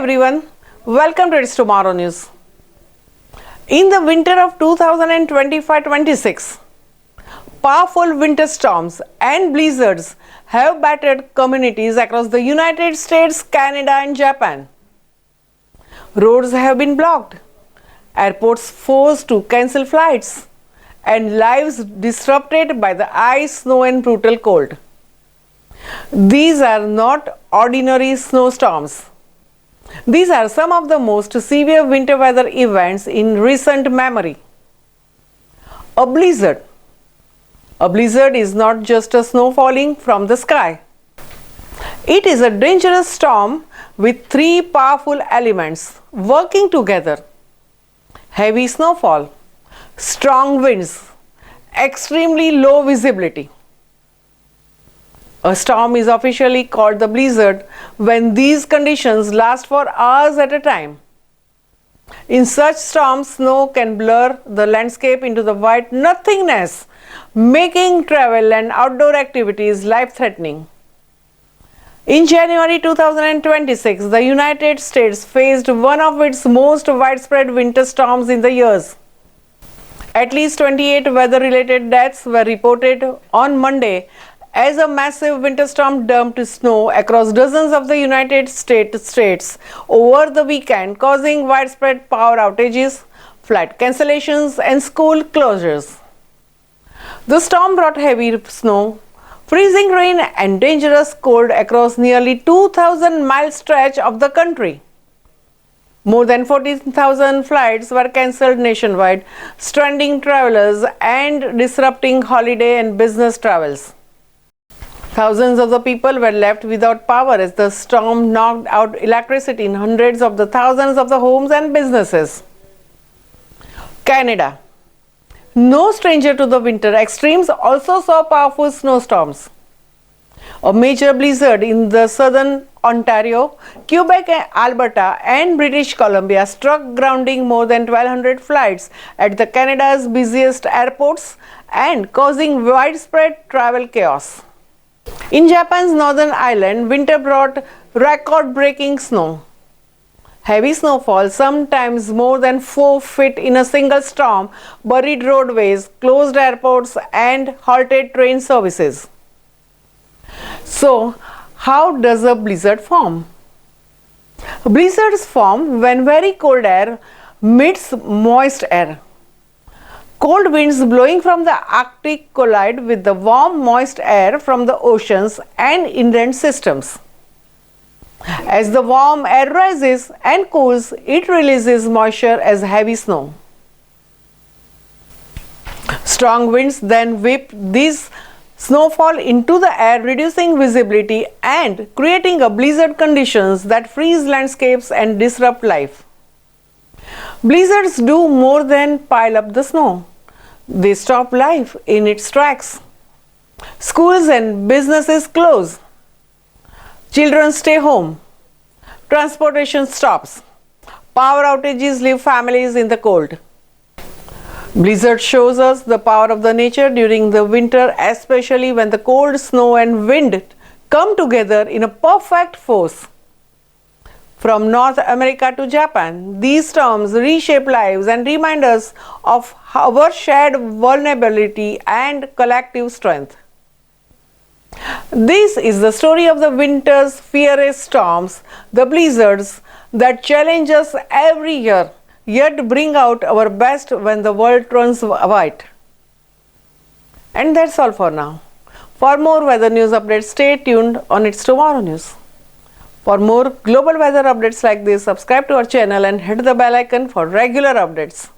everyone, welcome to It's Tomorrow News. In the winter of 2025-26, powerful winter storms and blizzards have battered communities across the United States, Canada and Japan. Roads have been blocked, airports forced to cancel flights, and lives disrupted by the ice, snow and brutal cold. These are not ordinary snowstorms. These are some of the most severe winter weather events in recent memory. A blizzard. A blizzard is not just a snow falling from the sky. It is a dangerous storm with three powerful elements working together: heavy snowfall, strong winds, extremely low visibility. A storm is officially called the blizzard when these conditions last for hours at a time. In such storms, snow can blur the landscape into the white nothingness, making travel and outdoor activities life-threatening. In January 2026, the United States faced one of its most widespread winter storms in the years. At least 28 weather-related deaths were reported on Monday as a massive winter storm dumped snow across dozens of the United States over the weekend, causing widespread power outages, flight cancellations, and school closures. The storm brought heavy snow, freezing rain, and dangerous cold across nearly 2,000-mile stretch of the country. More than 14,000 flights were cancelled nationwide, stranding travelers and disrupting holiday and business travels. Thousands of the people were left without power as the storm knocked out electricity in hundreds of the thousands of the homes and businesses. Canada. No stranger to the winter extremes, also saw powerful snowstorms. A major blizzard in the southern Ontario, Quebec, Alberta and British Columbia struck, grounding more than 1,200 flights at the Canada's busiest airports and causing widespread travel chaos. In Japan's northern island, winter brought record-breaking snow. Heavy snowfall, sometimes more than 4 feet in a single storm, buried roadways, closed airports and halted train services. So, how does a blizzard form? Blizzards form when very cold air meets moist air. Cold winds blowing from the Arctic collide with the warm, moist air from the oceans and inland systems. As the warm air rises and cools, it releases moisture as heavy snow. Strong winds then whip these snowfall into the air, reducing visibility and creating a blizzard conditions that freeze landscapes and disrupt life. Blizzards do more than pile up the snow. They stop life in its tracks. Schools and businesses close. Children stay home. Transportation stops. Power outages leave families in the cold. Blizzard shows us the power of the nature during the winter, especially when the cold, snow and wind come together in a perfect force. From North America to Japan, these storms reshape lives and remind us of our shared vulnerability and collective strength. This is the story of the winter's fiercest storms, the blizzards that challenge us every year, yet bring out our best when the world turns white. And that's all for now. For more weather news updates, stay tuned on It's Tomorrow News. For more global weather updates like this, subscribe to our channel and hit the bell icon for regular updates.